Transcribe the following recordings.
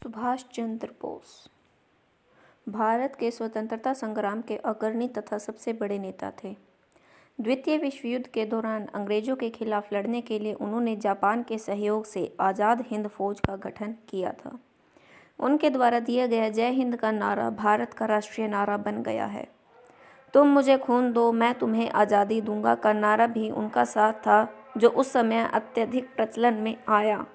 सुभाष चंद्र बोस भारत के स्वतंत्रता संग्राम के अग्रणी तथा सबसे बड़े नेता थे। द्वितीय विश्व युद्ध के दौरान अंग्रेजों के खिलाफ लड़ने के लिए उन्होंने जापान के सहयोग से आज़ाद हिंद फौज का गठन किया था। उनके द्वारा दिया गया जय हिंद का नारा भारत का राष्ट्रीय नारा बन गया है। तुम मुझे खून दो मैं तुम्हें आज़ादी दूंगा का नारा भी उनका साथ था, जो उस समय अत्यधिक प्रचलन में आया।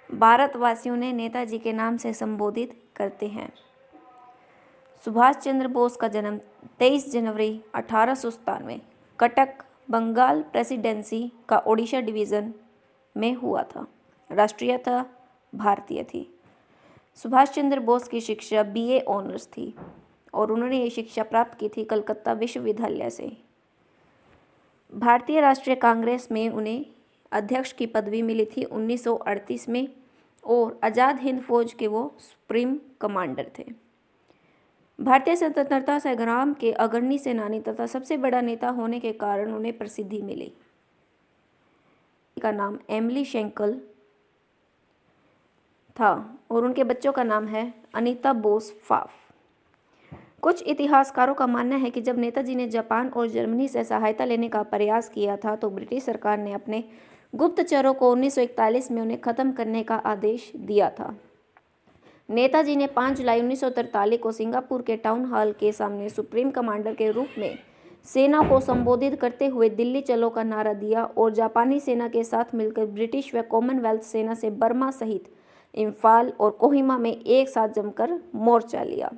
भारतवासियों ने नेताजी के नाम से संबोधित करते हैं। सुभाष चंद्र बोस का जन्म 23 जनवरी 1897 कटक, बंगाल प्रेसिडेंसी का ओडिशा डिवीज़न में हुआ था। राष्ट्रीयता भारतीय थी। सुभाष चंद्र बोस की शिक्षा BA ऑनर्स थी और उन्होंने ये शिक्षा प्राप्त की थी कलकत्ता विश्वविद्यालय से। भारतीय राष्ट्रीय कांग्रेस में उन्हें अध्यक्ष की पदवी मिली थी 1938 में और आज़ाद हिंद फौज के वो सुप्रीम कमांडर थे। भारतीय स्वतंत्रता संग्राम के अग्रणी सेनानी तथा सबसे बड़ा नेता होने के कारण उन्हें प्रसिद्धि मिली। का नाम एमिली शेंकल था और उनके बच्चों का नाम है अनीता बोस फाफ। कुछ इतिहासकारों का मानना है कि जब नेताजी ने जापान और जर्मनी से सहायता लेने का प्रयास किया था तो ब्रिटिश सरकार ने अपने गुप्तचरों को 1941 में उन्हें खत्म करने का आदेश दिया था। नेताजी ने 5 जुलाई 1943 को सिंगापुर के टाउन हॉल के सामने सुप्रीम कमांडर के रूप में सेना को संबोधित करते हुए दिल्ली चलो का नारा दिया और जापानी सेना के साथ मिलकर ब्रिटिश व कॉमनवेल्थ सेना से बर्मा सहित इम्फाल और कोहिमा में एक साथ जमकर मोर्चा लिया।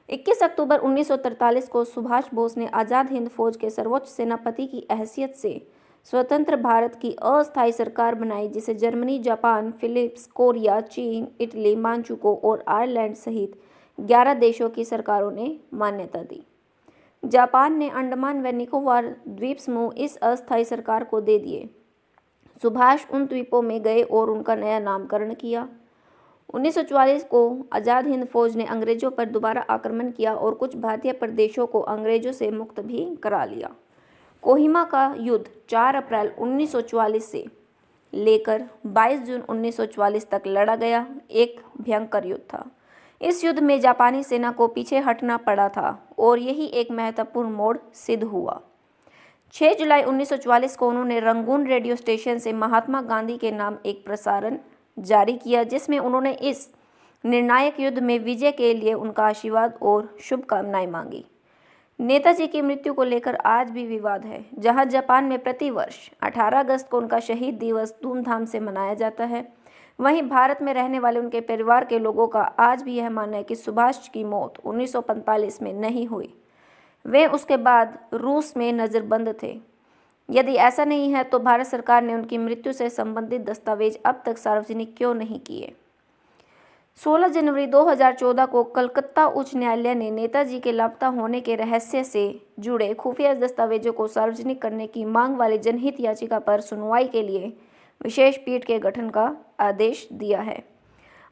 21 अक्टूबर 1943 को सुभाष बोस ने आज़ाद हिंद फौज के सर्वोच्च सेनापति की हैसियत से स्वतंत्र भारत की अस्थायी सरकार बनाई, जिसे जर्मनी, जापान, फिलीपींस, कोरिया, चीन, इटली, मांचुको और आयरलैंड सहित 11 देशों की सरकारों ने मान्यता दी। जापान ने अंडमान व निकोबार द्वीप समूह इस अस्थायी सरकार को दे दिए। सुभाष उन द्वीपों में गए और उनका नया नामकरण किया। 1944 को आज़ाद हिंद फौज ने अंग्रेजों पर दोबारा आक्रमण किया और कुछ भारतीय प्रदेशों को अंग्रेजों से मुक्त भी करा लिया। कोहिमा का युद्ध 4 अप्रैल 1944 से लेकर 22 जून 1944 तक लड़ा गया एक भयंकर युद्ध था। इस युद्ध में जापानी सेना को पीछे हटना पड़ा था और यही एक महत्वपूर्ण मोड़ सिद्ध हुआ। 6 जुलाई 1944 को उन्होंने रंगून रेडियो स्टेशन से महात्मा गांधी के नाम एक प्रसारण जारी किया, जिसमें उन्होंने इस निर्णायक युद्ध में विजय के लिए उनका आशीर्वाद और शुभकामनाएं मांगी। नेताजी की मृत्यु को लेकर आज भी विवाद है। जहां जापान में प्रतिवर्ष 18 अगस्त को उनका शहीद दिवस धूमधाम से मनाया जाता है, वहीं भारत में रहने वाले उनके परिवार के लोगों का आज भी यह मानना है कि सुभाष की मौत 1945 में नहीं हुई। वे उसके बाद रूस में नज़रबंद थे। यदि ऐसा नहीं है तो भारत सरकार ने उनकी मृत्यु से संबंधित दस्तावेज अब तक सार्वजनिक क्यों नहीं किए। 16 जनवरी 2014 को कलकत्ता उच्च न्यायालय ने नेताजी के लापता होने के रहस्य से जुड़े खुफिया दस्तावेजों को सार्वजनिक करने की मांग वाली जनहित याचिका पर सुनवाई के लिए विशेष पीठ के गठन का आदेश दिया है।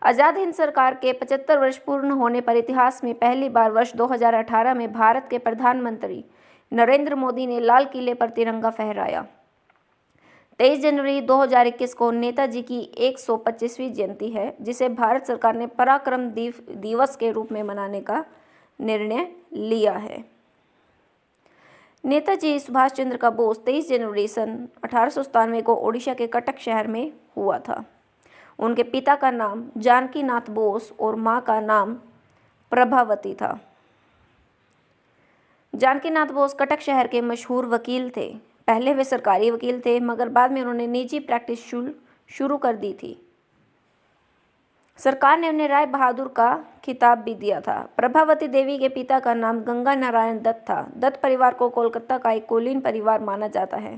आज़ाद हिंद सरकार के 75 वर्ष पूर्ण होने पर इतिहास में पहली बार वर्ष 2018 में भारत के प्रधानमंत्री नरेंद्र मोदी ने लाल किले पर तिरंगा फहराया। 23 जनवरी 2021 को नेताजी की 125वीं जयंती है, जिसे भारत सरकार ने पराक्रम दिवस के रूप में मनाने का निर्णय लिया है। नेताजी सुभाष चंद्र का बोस 23 जनवरी सन 1897 को ओडिशा के कटक शहर में हुआ था। उनके पिता का नाम जानकी नाथ बोस और माँ का नाम प्रभावती था। जानकी नाथ बोस कटक शहर के मशहूर वकील थे। पहले वे सरकारी वकील थे, मगर बाद में उन्होंने निजी प्रैक्टिस शुरू कर दी थी। सरकार ने उन्हें राय बहादुर का खिताब भी दिया था। प्रभावती देवी के पिता का नाम गंगा नारायण दत्त था। दत्त परिवार को कोलकाता का एक कुलीन परिवार माना जाता है।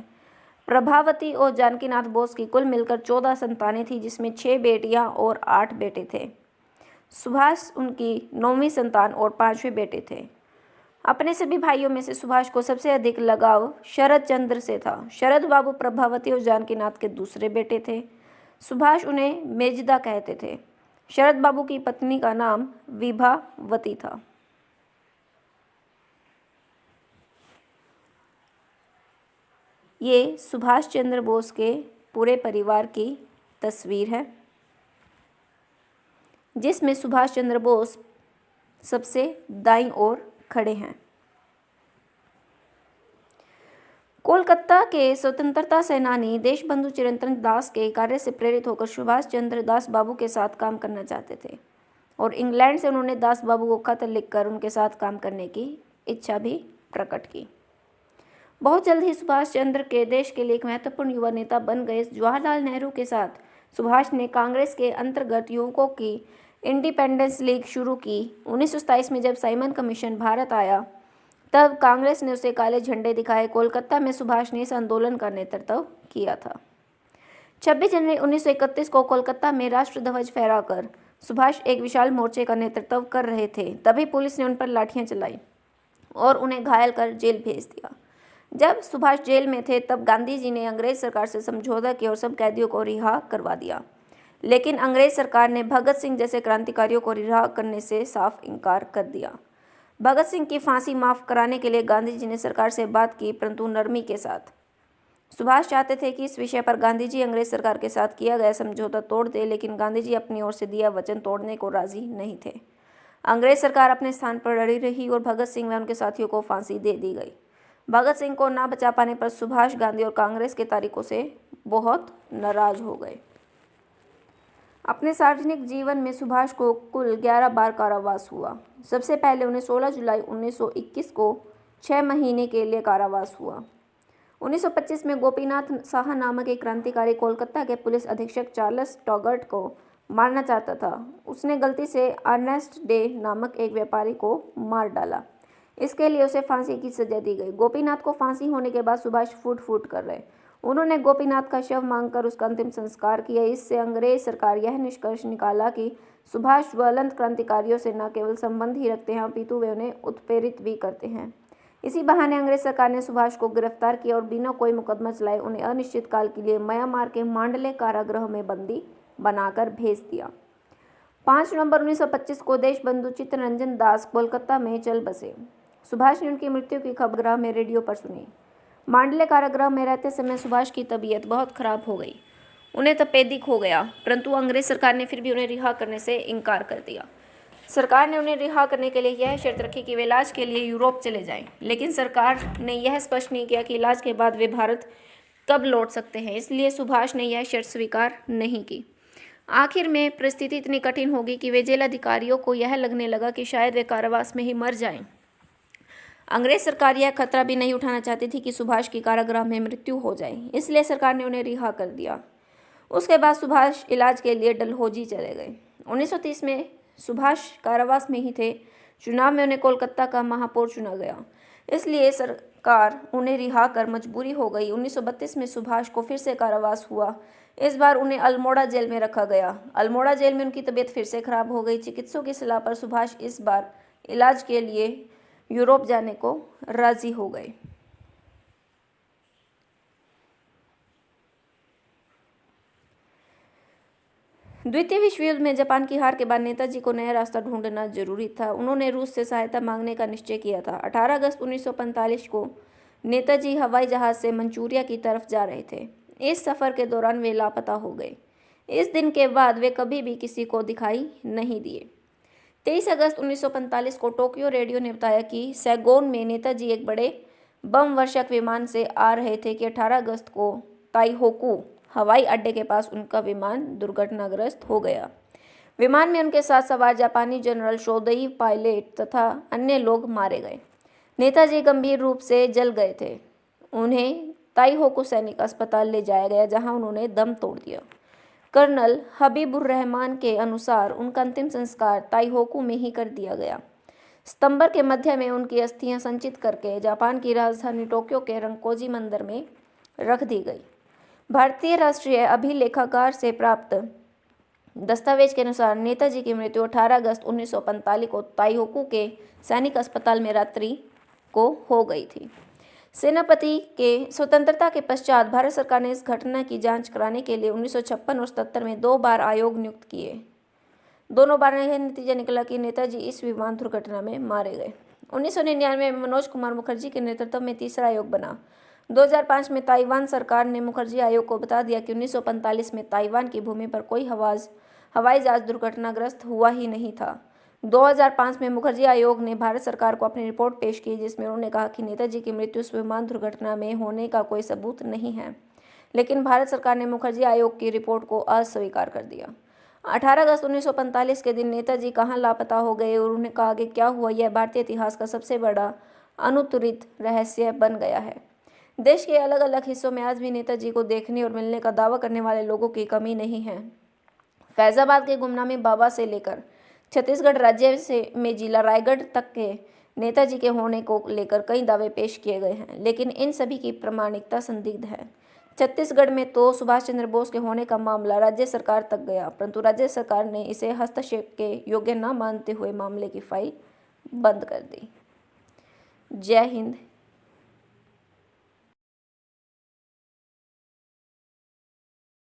प्रभावती और जानकीनाथ बोस की कुल मिलकर 14 संतानें थीं, जिसमें 6 बेटियां और 8 बेटे थे। सुभाष उनकी 9वीं संतान और 5वें बेटे थे। अपने सभी भाइयों में से सुभाष को सबसे अधिक लगाव शरद चंद्र से था। शरद बाबू प्रभावती और जानकीनाथ के दूसरे बेटे थे। सुभाष उन्हें मेजदा कहते थे। शरद बाबू की पत्नी का नाम विभावती था। ये सुभाष चंद्र बोस के पूरे परिवार की तस्वीर है। जिसमें सुभाष चंद्र बोस सबसे दाईं ओर खड़े हैं। कोलकाता के स्वतंत्रता सेनानी देशबंधु चिरंतन दास के कार्य से प्रेरित होकर सुभाष चंद्र दास बाबू के साथ काम करना चाहते थे और इंग्लैंड से उन्होंने दास बाबू को खत लिखकर उनके साथ काम करने की इच्छा भी प्रकट की। बहुत जल्द ही सुभाष चंद्र के देश के लिए एक महत्वपूर्ण युवा नेता बन गए। जवाहरलाल नेहरू के साथ सुभाष ने कांग्रेस के अंतर्गत युवकों की इंडिपेंडेंस लीग शुरू की। 1927 में जब साइमन कमीशन भारत आया तब कांग्रेस ने उसे काले झंडे दिखाए। कोलकाता में सुभाष ने इस आंदोलन का नेतृत्व किया था। 26 जनवरी 1931 को कोलकाता में राष्ट्रध्वज फहराकर सुभाष एक विशाल मोर्चे का नेतृत्व कर रहे थे। तभी पुलिस ने उन पर लाठियां चलाई और उन्हें घायल कर जेल भेज दिया। जब सुभाष जेल में थे तब गांधी जी ने अंग्रेज सरकार से समझौता किया और सब कैदियों को रिहा करवा दिया, लेकिन अंग्रेज सरकार ने भगत सिंह जैसे क्रांतिकारियों को रिहा करने से साफ इनकार कर दिया। भगत सिंह की फांसी माफ कराने के लिए गांधी जी ने सरकार से बात की, परंतु नरमी के साथ। सुभाष चाहते थे कि इस विषय पर गांधी जी अंग्रेज सरकार के साथ किया गया समझौता तोड़ दे, लेकिन गांधी जी अपनी ओर से दिया वचन तोड़ने को राजी नहीं थे। अंग्रेज सरकार अपने स्थान पर अड़ी रही और भगत सिंह व उनके साथियों को फांसी दे दी गई। भगत सिंह को ना बचा पाने पर सुभाष गांधी और कांग्रेस के तारीखों से बहुत नाराज हो गए। अपने सार्वजनिक जीवन में सुभाष को कुल 11 बार कारावास हुआ। सबसे पहले उन्हें 16 जुलाई 1921 को 6 महीने के लिए कारावास हुआ। 1925 में गोपीनाथ साहा नामक एक क्रांतिकारी कोलकाता के पुलिस अधीक्षक चार्ल्स टॉगर्ट को मारना चाहता था। उसने गलती से अर्नेस्ट डे नामक एक व्यापारी को मार डाला। इसके लिए उसे फांसी की सजा दी गई। गोपीनाथ को फांसी होने के बाद सुभाष फूट फूट कर रहे। उन्होंने गोपीनाथ का शव मांगकर उसका अंतिम संस्कार किया। इससे अंग्रेज सरकार यह निष्कर्ष निकाला कि सुभाष ज्वलंत क्रांतिकारियों से न केवल संबंध ही रखते हैं अपितु वे उन्हें उत्प्रेरित भी करते हैं। इसी बहाने अंग्रेज सरकार ने सुभाष को गिरफ्तार किया और बिना कोई मुकदमा चलाए उन्हें अनिश्चित काल के लिए म्यांमार के मांडले कारागृह में बंदी बनाकर भेज दिया। 5 नवंबर 1925 को देशबंधु चित्तरंजन दास कोलकाता में चल बसे। सुभाष ने उनकी मृत्यु की खबर में रेडियो पर सुनी। मांडले कारागृह में रहते समय सुभाष की तबीयत बहुत खराब हो गई। उन्हें तपेदिक हो गया, परंतु अंग्रेज सरकार ने फिर भी उन्हें रिहा करने से इनकार कर दिया। सरकार ने उन्हें रिहा करने के लिए यह शर्त रखी कि वे इलाज के लिए यूरोप चले जाएं, लेकिन सरकार ने यह स्पष्ट नहीं किया कि इलाज के बाद वे भारत कब लौट सकते हैं, इसलिए सुभाष ने यह शर्त स्वीकार नहीं की। आखिर में परिस्थिति इतनी कठिन होगी कि वे जेल अधिकारियों को यह लगने लगा कि शायद वे कारावास में ही मर जाएं। अंग्रेज सरकार यह खतरा भी नहीं उठाना चाहती थी कि सुभाष की कारागृह में मृत्यु हो जाए, इसलिए सरकार ने उन्हें रिहा कर दिया। उसके बाद सुभाष इलाज के लिए डलहौजी चले गए। 1930 में सुभाष कारावास में ही थे। चुनाव में उन्हें कोलकाता का महापौर चुना गया, इसलिए सरकार उन्हें रिहा कर मजबूरी हो गई। 1932 में सुभाष को फिर से कारावास हुआ। इस बार उन्हें अल्मोड़ा जेल में रखा गया। अल्मोड़ा जेल में उनकी तबीयत फिर से खराब हो गई। चिकित्सकों की सलाह पर सुभाष इस बार इलाज के लिए यूरोप जाने को राजी हो गए। द्वितीय विश्व युद्ध में जापान की हार के बाद नेताजी को नया रास्ता ढूंढना जरूरी था। उन्होंने रूस से सहायता मांगने का निश्चय किया था। 18 अगस्त 1945 को नेताजी हवाई जहाज से मंचूरिया की तरफ जा रहे थे। इस सफर के दौरान वे लापता हो गए। इस दिन के बाद वे कभी भी किसी को दिखाई नहीं दिए। 23 अगस्त 1945 को टोक्यो रेडियो ने बताया कि सैगोन में नेताजी एक बड़े बम वर्षक विमान से आ रहे थे कि 18 अगस्त को ताइहोकू हवाई अड्डे के पास उनका विमान दुर्घटनाग्रस्त हो गया। विमान में उनके साथ सवार जापानी जनरल शोदई, पायलट तथा अन्य लोग मारे गए। नेताजी गंभीर रूप से जल गए थे। उन्हें ताइहोकू सैनिक अस्पताल ले जाया गया, जहां उन्होंने दम तोड़ दिया। कर्नल हबीबुर रहमान के अनुसार उनका अंतिम संस्कार ताइहोकू में ही कर दिया गया। सितंबर के मध्य में उनकी अस्थियां संचित करके जापान की राजधानी टोक्यो के रंकोजी मंदिर में रख दी गई। भारतीय राष्ट्रीय अभिलेखागार से प्राप्त दस्तावेज के अनुसार नेताजी की मृत्यु 18 अगस्त 1945 को ताइहोकू के सैनिक अस्पताल में रात्रि को हो गई थी। सेनापति के स्वतंत्रता के पश्चात भारत सरकार ने इस घटना की जांच कराने के लिए 1956 और 77 में 2 बार आयोग नियुक्त किए। दोनों बार यह नतीजा निकला कि नेताजी इस विमान दुर्घटना में मारे गए। 1999 में मनोज कुमार मुखर्जी के नेतृत्व में तीसरा आयोग बना। 2005 में ताइवान सरकार ने मुखर्जी आयोग को बता दिया कि 1945 में ताइवान की भूमि पर कोई हवाई जहाज दुर्घटनाग्रस्त हुआ ही नहीं था। 2005 में मुखर्जी आयोग ने भारत सरकार को अपनी रिपोर्ट पेश की, जिसमें उन्होंने कहा कि नेताजी की मृत्यु उस विमान दुर्घटना में होने का कोई सबूत नहीं है। लेकिन भारत सरकार ने मुखर्जी आयोग की रिपोर्ट को अस्वीकार कर दिया। 18 अगस्त 1945 के दिन नेताजी कहाँ लापता हो गए और उन्हें आगे क्या हुआ, यह भारतीय इतिहास का सबसे बड़ा अनुत्तरित रहस्य बन गया है। देश के अलग अलग हिस्सों में आज भी नेताजी को देखने और मिलने का दावा करने वाले लोगों की कमी नहीं है। फैजाबाद के गुमनामी बाबा से लेकर छत्तीसगढ़ राज्य में जिला रायगढ़ तक के नेताजी के होने को लेकर कई दावे पेश किए गए हैं, लेकिन इन सभी की प्रामाणिकता संदिग्ध है। छत्तीसगढ़ में तो सुभाष चंद्र बोस के होने का मामला राज्य सरकार तक गया, परंतु राज्य सरकार ने इसे हस्तक्षेप के योग्य न मानते हुए मामले की फाइल बंद कर दी। जय हिंद,